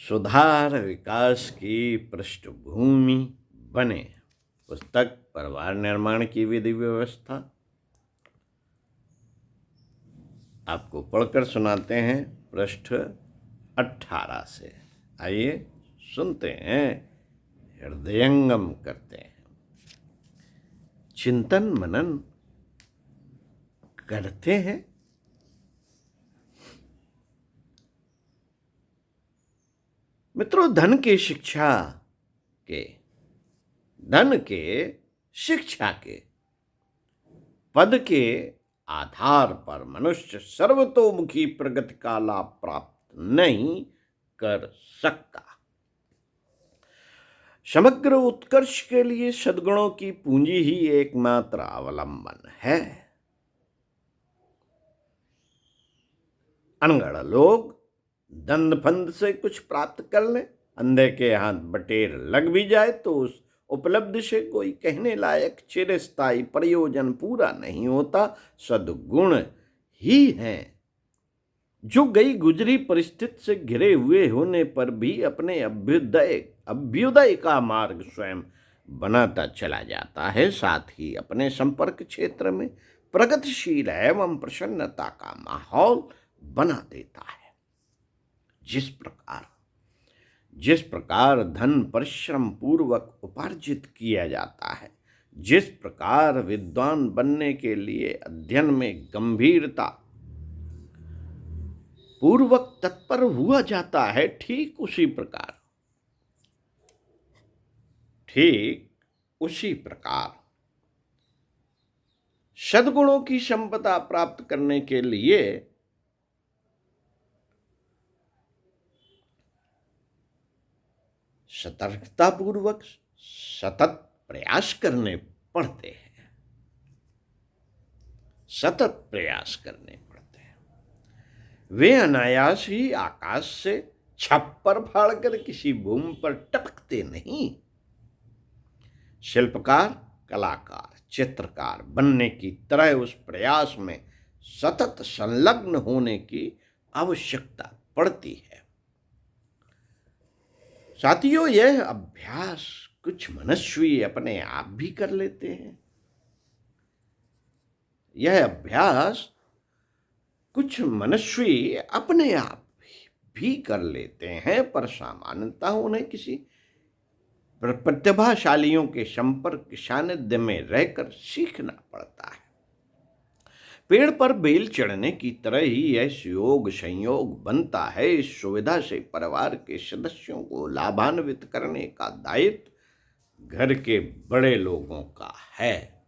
सुधार विकास की पृष्ठभूमि बने। पुस्तक परिवार निर्माण की विधि व्यवस्था। आपको पढ़कर सुनाते हैं पृष्ठ 18 से। आइए सुनते हैं, हृदयंगम करते हैं, चिंतन मनन करते हैं। मित्रों, धन के शिक्षा के पद के आधार पर मनुष्य सर्वतोमुखी प्रगति का लाभ प्राप्त नहीं कर सकता। समग्र उत्कर्ष के लिए सद्गुणों की पूंजी ही एकमात्र अवलंबन है। अनगढ़ लोग दंड फंद से कुछ प्राप्त कर लें, अंधे के हाथ बटेर लग भी जाए तो उस उपलब्धि से कोई कहने लायक चिरस्थायी प्रयोजन पूरा नहीं होता। सद्गुण ही हैं जो गई गुजरी परिस्थिति से घिरे हुए होने पर भी अपने अभ्युदय का मार्ग स्वयं बनाता चला जाता है, साथ ही अपने संपर्क क्षेत्र में प्रगतिशील एवं प्रसन्नता का माहौल बना देता है। जिस प्रकार धन परिश्रम पूर्वक उपार्जित किया जाता है, जिस प्रकार विद्वान बनने के लिए अध्ययन में गंभीरता पूर्वक तत्पर हुआ जाता है, ठीक उसी प्रकार सद्गुणों की संपदा प्राप्त करने के लिए सतर्कता पूर्वक सतत प्रयास करने पड़ते हैं। वे अनायास ही आकाश से छप्पर फाड़कर किसी भूमि पर टपकते नहीं। शिल्पकार, कलाकार, चित्रकार बनने की तरह उस प्रयास में सतत संलग्न होने की आवश्यकता पड़ती है। साथियों, यह अभ्यास कुछ मनस्वी अपने आप भी कर लेते हैं। पर सामान्यतः उन्हें किसी प्रतिभाशालियों के संपर्क सानिध्य में रहकर सीखना पड़ता है। पेड़ पर बेल चढ़ने की तरह ही यह योग संयोग बनता है। इस सुविधा से परिवार के सदस्यों को लाभान्वित करने का दायित्व घर के बड़े लोगों का है।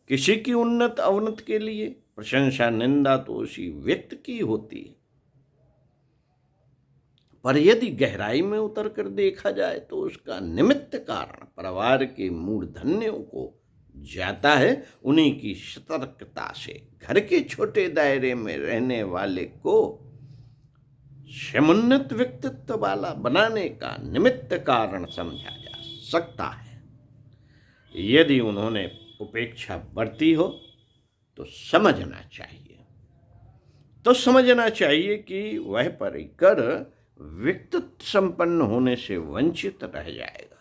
किसी की उन्नत अवनत के लिए प्रशंसा निंदा तो उसी व्यक्ति की होती है, पर यदि गहराई में उतर कर देखा जाए तो उसका निमित्त कारण परिवार के मूर्धन्यों को जाता है। उन्हीं की सतर्कता से घर के छोटे दायरे में रहने वाले को समुन्नत व्यक्तित्व वाला बनाने का निमित्त कारण समझा जा सकता है। यदि उन्होंने उपेक्षा बरती हो तो समझना चाहिए कि वह परिकर व्यक्तित्व संपन्न होने से वंचित रह जाएगा।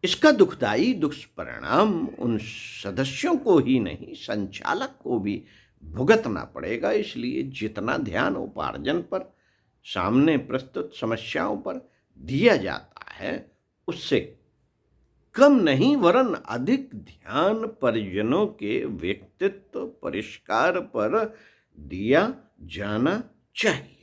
इसका दुखदायी दुष्परिणाम उन सदस्यों को ही नहीं, संचालक को भी भुगतना पड़ेगा। इसलिए जितना ध्यान उपार्जन पर, सामने प्रस्तुत समस्याओं पर दिया जाता है, उससे कम नहीं वरन अधिक ध्यान परिजनों के व्यक्तित्व परिष्कार पर दिया जाना चाहिए।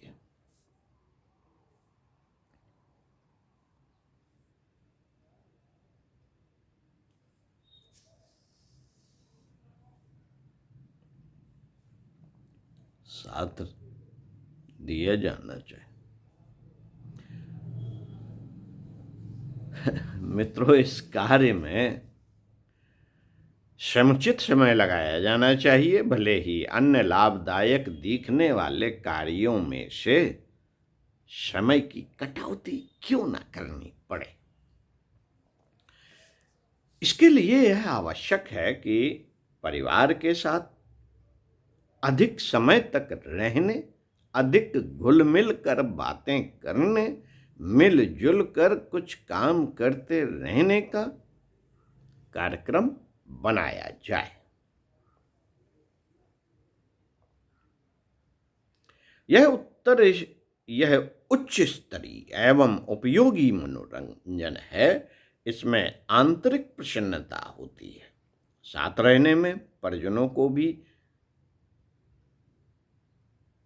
साथ दिया जाना चाहिए। मित्रों, इस कार्य में समुचित समय लगाया जाना चाहिए, भले ही अन्य लाभदायक दिखने वाले कार्यों में से समय की कटौती क्यों ना करनी पड़े। इसके लिए यह आवश्यक है कि परिवार के साथ अधिक समय तक रहने, अधिक घुल मिल कर बातें करने, मिलजुल कर कुछ काम करते रहने का कार्यक्रम बनाया जाए। यह उच्च स्तरीय एवं उपयोगी मनोरंजन है। इसमें आंतरिक प्रसन्नता होती है। साथ रहने में परिजनों को भी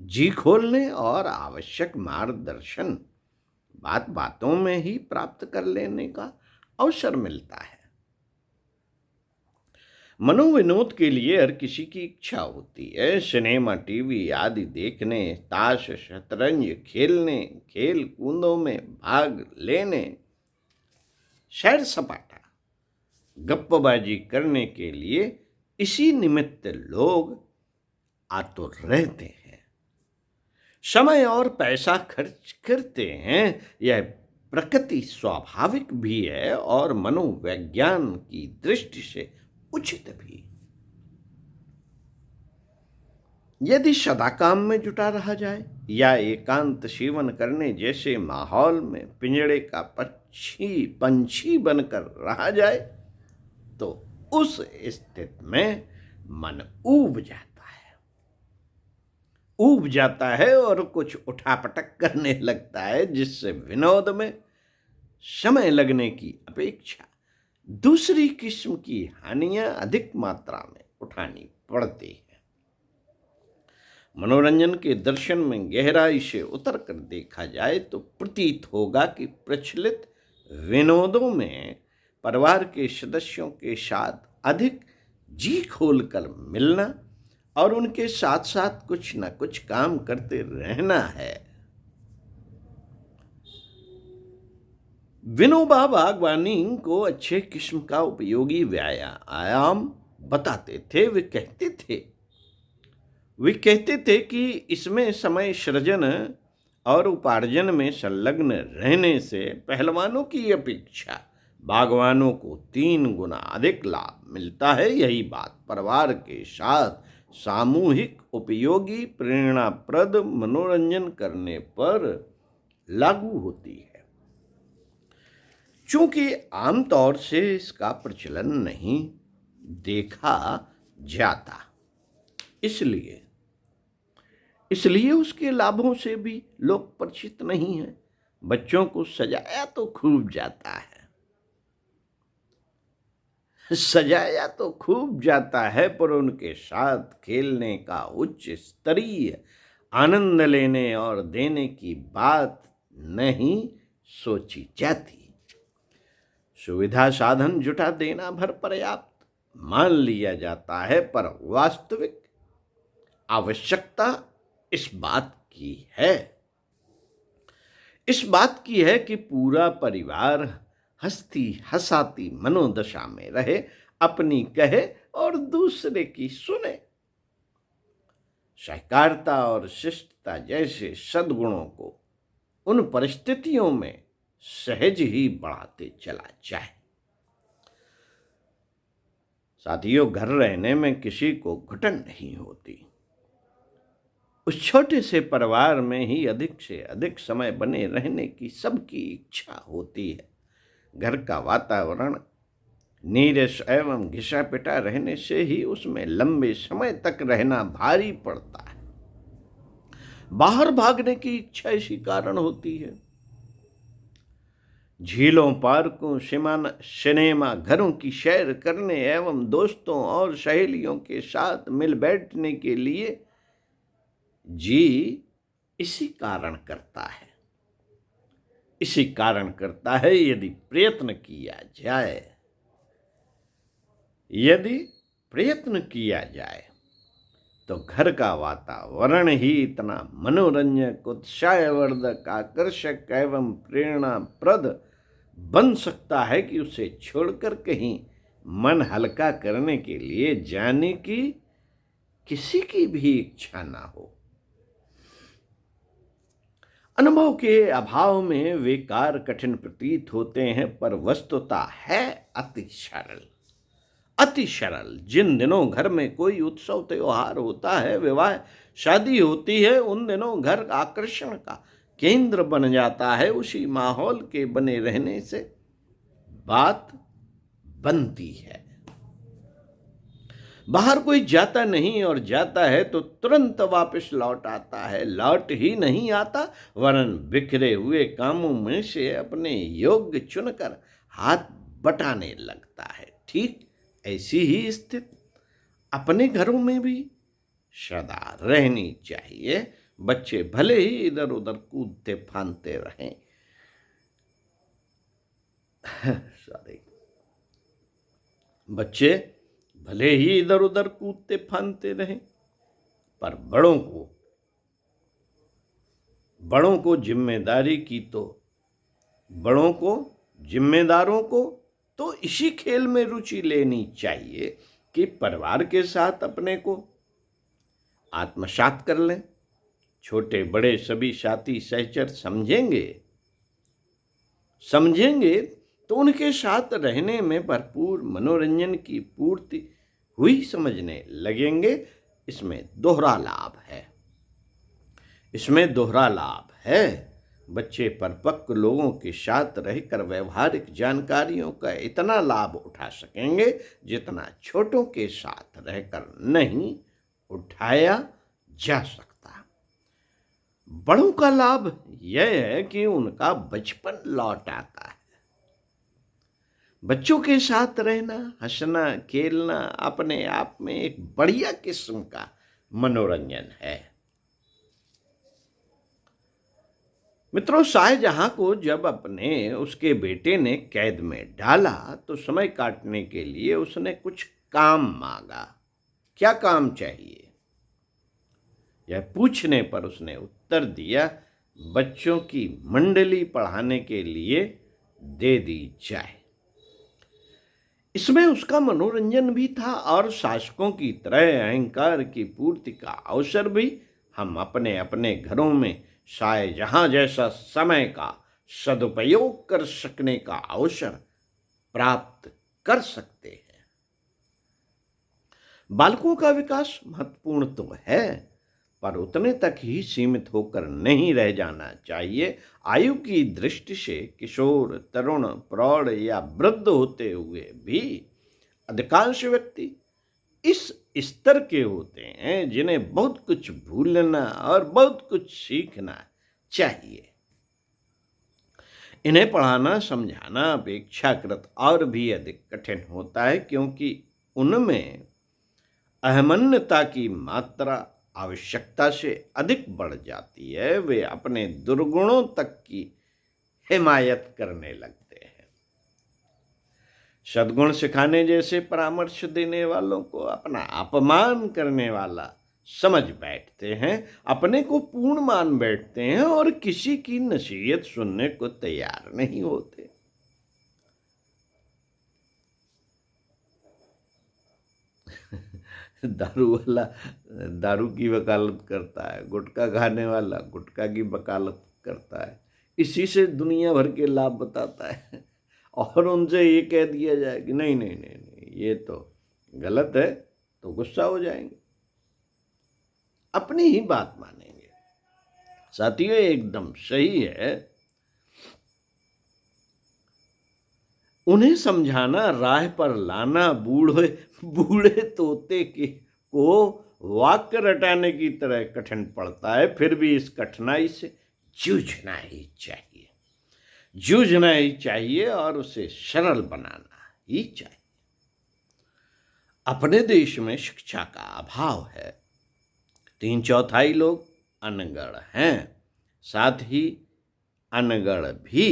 जी खोलने और आवश्यक मार्गदर्शन बात बातों में ही प्राप्त कर लेने का अवसर मिलता है। मनोविनोद के लिए हर किसी की इच्छा होती है। सिनेमा, टीवी आदि देखने, ताश, शतरंज खेलने, खेल कूदों में भाग लेने, सैर सपाटा, गप्पबाजी करने के लिए इसी निमित्त लोग आतुर रहते हैं, समय और पैसा खर्च करते हैं। यह प्रकृति स्वाभाविक भी है और मनोविज्ञान की दृष्टि से उचित भी। यदि सदा काम में जुटा रहा जाए या एकांत सेवन करने जैसे माहौल में पिंजड़े का पंछी बनकर रहा जाए तो उस स्थिति में मन ऊब जाता है और कुछ उठापटक करने लगता है, जिससे विनोद में समय लगने की अपेक्षा दूसरी किस्म की हानियां अधिक मात्रा में उठानी पड़ती है। मनोरंजन के दर्शन में गहराई से उतर कर देखा जाए तो प्रतीत होगा कि प्रचलित विनोदों में परिवार के सदस्यों के साथ अधिक जी खोलकर मिलना और उनके साथ साथ कुछ न कुछ काम करते रहना है। विनोबा बागवानी को अच्छे किस्म का उपयोगी व्यायाम बताते थे। वे कहते थे कि इसमें समय सृजन और उपार्जन में संलग्न रहने से पहलवानों की अपेक्षा बागवानों को 3 गुना अधिक लाभ मिलता है। यही बात परिवार के साथ सामूहिक उपयोगी प्रेरणाप्रद मनोरंजन करने पर लागू होती है। चूंकि आमतौर से इसका प्रचलन नहीं देखा जाता, इसलिए उसके लाभों से भी लोग परिचित नहीं हैं। बच्चों को सजाया तो खूब जाता है, पर उनके साथ खेलने का उच्च स्तरीय आनंद लेने और देने की बात नहीं सोची जाती। सुविधा साधन जुटा देना भर पर्याप्त मान लिया जाता है, पर वास्तविक आवश्यकता इस बात की है कि पूरा परिवार हंसती हंसाती मनोदशा में रहे, अपनी कहे और दूसरे की सुने। सहकारिता और शिष्टता जैसे सद्गुणों को उन परिस्थितियों में सहज ही बढ़ाते चला जाए। साथियों, घर रहने में किसी को घुटन नहीं होती। उस छोटे से परिवार में ही अधिक से अधिक समय बने रहने की सबकी इच्छा होती है। घर का वातावरण नीरस एवं घिसा पिटा रहने से ही उसमें लंबे समय तक रहना भारी पड़ता है। बाहर भागने की इच्छा इसी कारण होती है। झीलों, पार्कों, सिनेमा घरों की सैर करने एवं दोस्तों और सहेलियों के साथ मिल बैठने के लिए जी इसी कारण करता है। यदि प्रयत्न किया जाए तो घर का वातावरण ही इतना मनोरंजक, उत्साहवर्धक, आकर्षक एवं प्रेरणाप्रद बन सकता है कि उसे छोड़कर कहीं मन हल्का करने के लिए जाने की किसी की भी इच्छा ना हो। अनुभव के अभाव में वे कार्य कठिन प्रतीत होते हैं, पर वस्तुतः है अति सरल, अति सरल। जिन दिनों घर में कोई उत्सव त्योहार होता है, विवाह शादी होती है, उन दिनों घर आकर्षण का केंद्र बन जाता है। उसी माहौल के बने रहने से बात बनती है। बाहर कोई जाता नहीं और जाता है तो तुरंत वापस लौट आता है। लौट ही नहीं आता वरन बिखरे हुए कामों में से अपने योग्य चुनकर हाथ बटाने लगता है। ठीक ऐसी ही स्थिति अपने घरों में भी सदा रहनी चाहिए। बच्चे भले ही इधर उधर कूदते फांदते रहें सॉरी बच्चे भले ही इधर उधर कूदते फांदते रहें, पर बड़ों को जिम्मेदारों को तो इसी खेल में रुचि लेनी चाहिए कि परिवार के साथ अपने को आत्मसात कर लें। छोटे बड़े सभी साथी सहचर समझेंगे तो उनके साथ रहने में भरपूर मनोरंजन की पूर्ति हुई समझने लगेंगे। इसमें दोहरा लाभ है। बच्चे परिपक्व लोगों के साथ रहकर व्यवहारिक जानकारियों का इतना लाभ उठा सकेंगे जितना छोटों के साथ रहकर नहीं उठाया जा सकता। बड़ों का लाभ यह है कि उनका बचपन लौट आता है। बच्चों के साथ रहना, हंसना, खेलना अपने आप में एक बढ़िया किस्म का मनोरंजन है। मित्रों, शाहजहां को जब उसके बेटे ने कैद में डाला तो समय काटने के लिए उसने कुछ काम मांगा। क्या काम चाहिए, यह पूछने पर उसने उत्तर दिया, बच्चों की मंडली पढ़ाने के लिए दे दी जाए। इसमें उसका मनोरंजन भी था और शासकों की तरह अहंकार की पूर्ति का अवसर भी। हम अपने अपने घरों में शाहजहां जैसा समय का सदुपयोग कर सकने का अवसर प्राप्त कर सकते हैं। बालकों का विकास महत्वपूर्ण तो है, पर उतने तक ही सीमित होकर नहीं रह जाना चाहिए। आयु की दृष्टि से किशोर, तरुण, प्रौढ़ या वृद्ध होते हुए भी अधिकांश व्यक्ति इस स्तर के होते हैं जिन्हें बहुत कुछ भूलना और बहुत कुछ सीखना चाहिए। इन्हें पढ़ाना समझाना अपेक्षाकृत और भी अधिक कठिन होता है, क्योंकि उनमें अहमन्यता की मात्रा आवश्यकता से अधिक बढ़ जाती है। वे अपने दुर्गुणों तक की हिमायत करने लगते हैं। सद्गुण सिखाने जैसे परामर्श देने वालों को अपना अपमान करने वाला समझ बैठते हैं, अपने को पूर्ण मान बैठते हैं और किसी की नसीहत सुनने को तैयार नहीं होते। दारू वाला दारू की वकालत करता है, गुटखा खाने वाला गुटखा की वकालत करता है, इसी से दुनिया भर के लाभ बताता है और उनसे ये कह दिया जाए कि नहीं नहीं नहीं नहीं ये तो गलत है, तो गुस्सा हो जाएंगे, अपनी ही बात मानेंगे। साथियों, एकदम सही है। उन्हें समझाना, राह पर लाना बूढ़े तोते को वाक्य रटाने की तरह कठिन पड़ता है। फिर भी इस कठिनाई से जूझना ही चाहिए और उसे सरल बनाना ही चाहिए। अपने देश में शिक्षा का अभाव है। 3/4 लोग अनगढ़ हैं। साथ ही अनगढ़ भी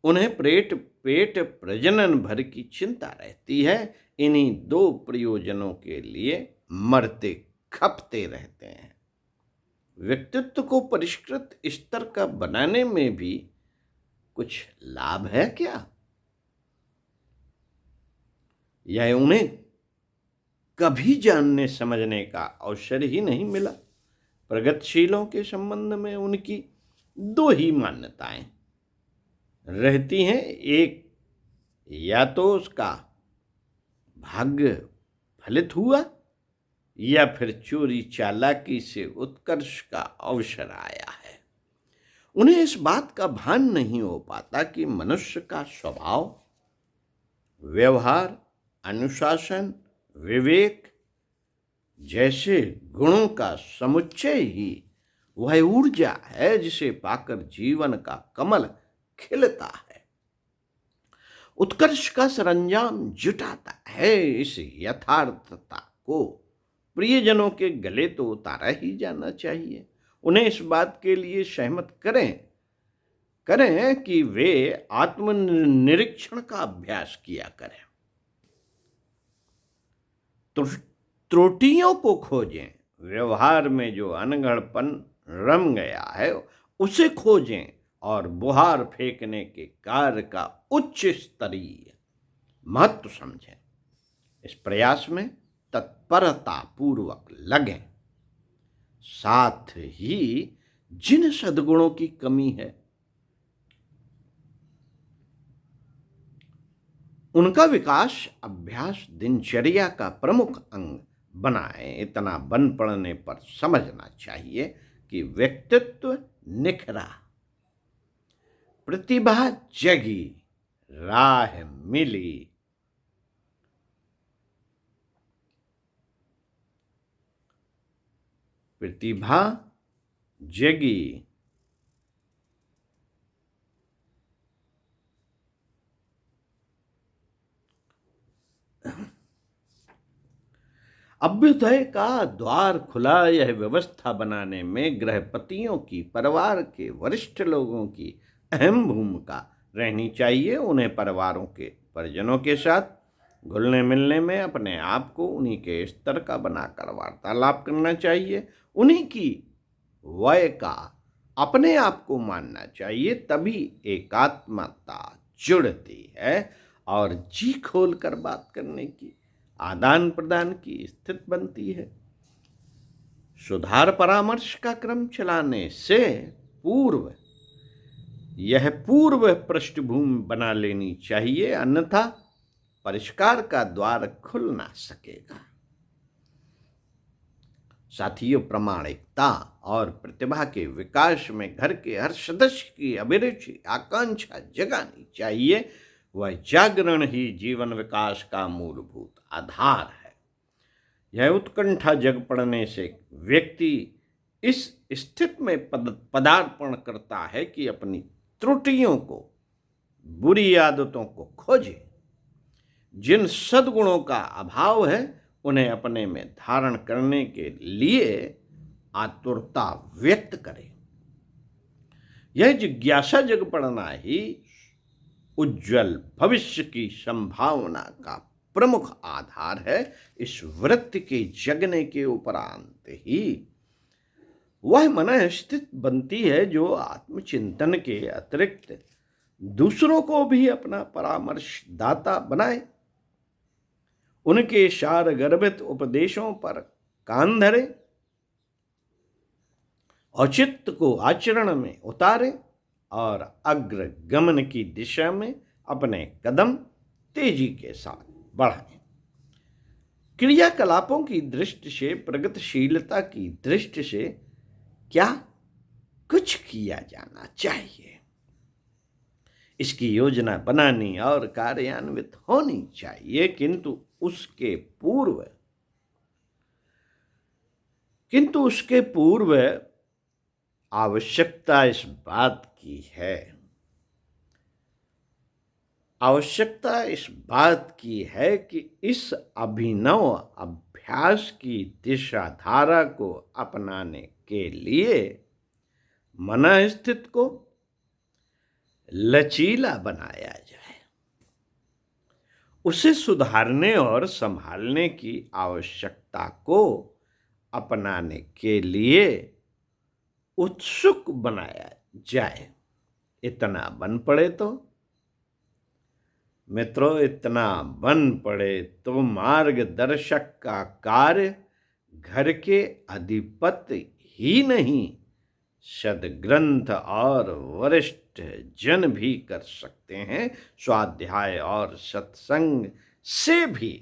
उन्हें पेट प्रजनन भर की चिंता रहती है। इन्हीं 2 प्रयोजनों के लिए मरते खपते रहते हैं। व्यक्तित्व को परिष्कृत स्तर का बनाने में भी कुछ लाभ है क्या? यह उन्हें कभी जानने समझने का अवसर ही नहीं मिला। प्रगतिशीलों के संबंध में उनकी 2 ही मान्यताएं रहती हैं। एक, या तो उसका भाग्य फलित हुआ या फिर चोरी चालाकी से उत्कर्ष का अवसर आया है। उन्हें इस बात का भान नहीं हो पाता कि मनुष्य का स्वभाव, व्यवहार, अनुशासन, विवेक जैसे गुणों का समुच्चय ही वह ऊर्जा है जिसे पाकर जीवन का कमल खिलता है, उत्कर्ष का सरंजाम जुटाता है। इस यथार्थता को प्रियजनों के गले तो उतारा ही जाना चाहिए। उन्हें इस बात के लिए सहमत करें कि वे आत्मनिरीक्षण का अभ्यास किया करें, त्रुटियों को खोजें, व्यवहार में जो अनगढ़पन रम गया है उसे खोजें और बुहार फेंकने के कार्य का उच्च स्तरीय महत्व समझें। इस प्रयास में तत्परता पूर्वक लगें। साथ ही जिन सद्गुणों की कमी है उनका विकास अभ्यास दिनचर्या का प्रमुख अंग बनाएं। इतना बन पड़ने पर समझना चाहिए कि व्यक्तित्व निखरा, प्रतिभा जगी, राह मिली। प्रतिभा जगी, अभ्युदय का द्वार खुला। यह व्यवस्था बनाने में गृहपतियों की, परिवार के वरिष्ठ लोगों की अहम भूमिका रहनी चाहिए। उन्हें परिवारों के परिजनों के साथ घुलने मिलने में अपने आप को उन्हीं के स्तर का बनाकर वार्तालाप करना चाहिए। उन्हीं की वय का अपने आप को मानना चाहिए, तभी एकात्मता जुड़ती है और जी खोल कर बात करने की, आदान प्रदान की स्थिति बनती है। सुधार परामर्श का क्रम चलाने से पूर्व यह पूर्व पृष्ठभूमि बना लेनी चाहिए, अन्यथा परिष्कार का द्वार खुल ना सकेगा। साथियों, प्रामाणिकता और प्रतिभा के विकास में घर के हर सदस्य की अभिरुचि, आकांक्षा जगानी चाहिए। वह जागरण ही जीवन विकास का मूलभूत आधार है। यह उत्कंठा जग पड़ने से व्यक्ति इस स्थिति में पदार्पण करता है कि अपनी त्रुटियों को, बुरी आदतों को खोजे, जिन सद्गुणों का अभाव है उन्हें अपने में धारण करने के लिए आतुरता व्यक्त करे। यह जिज्ञासा जग पड़ना ही उज्जवल भविष्य की संभावना का प्रमुख आधार है। इस वृत्ति के जगने के उपरांत ही वह मनःस्थिति बनती है जो आत्मचिंतन के अतिरिक्त दूसरों को भी अपना परामर्शदाता बनाए, उनके सार गर्भित उपदेशों पर कान धरे, औचित्य को आचरण में उतारे और अग्रगमन की दिशा में अपने कदम तेजी के साथ बढ़ाएं। क्रियाकलापों की दृष्टि से, प्रगतिशीलता की दृष्टि से क्या कुछ किया जाना चाहिए, इसकी योजना बनानी और कार्यान्वित होनी चाहिए। किंतु उसके पूर्व आवश्यकता इस बात की है कि इस अभिनव अभ्यास की दिशा धारा को अपनाने के लिए मनःस्थिति को लचीला बनाया जाए, उसे सुधारने और संभालने की आवश्यकता को अपनाने के लिए उत्सुक बनाया जाए। इतना बन पड़े तो मित्रों, इतना बन पड़े तो मार्गदर्शक का कार्य घर के अधिपति ही नहीं, सद्ग्रंथ और वरिष्ठ जन भी कर सकते हैं। स्वाध्याय और सत्संग से भी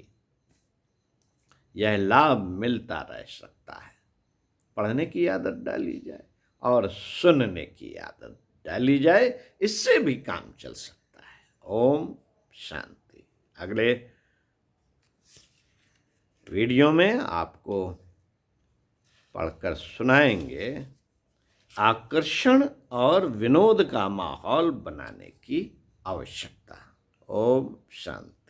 यह लाभ मिलता रह सकता है। पढ़ने की आदत डाली जाए और सुनने की आदत डाली जाए, इससे भी काम चल सकता है। ओम शांति। अगले वीडियो में आपको पढ़कर सुनाएंगे आकर्षण और विनोद का माहौल बनाने की आवश्यकता। ओम शांति।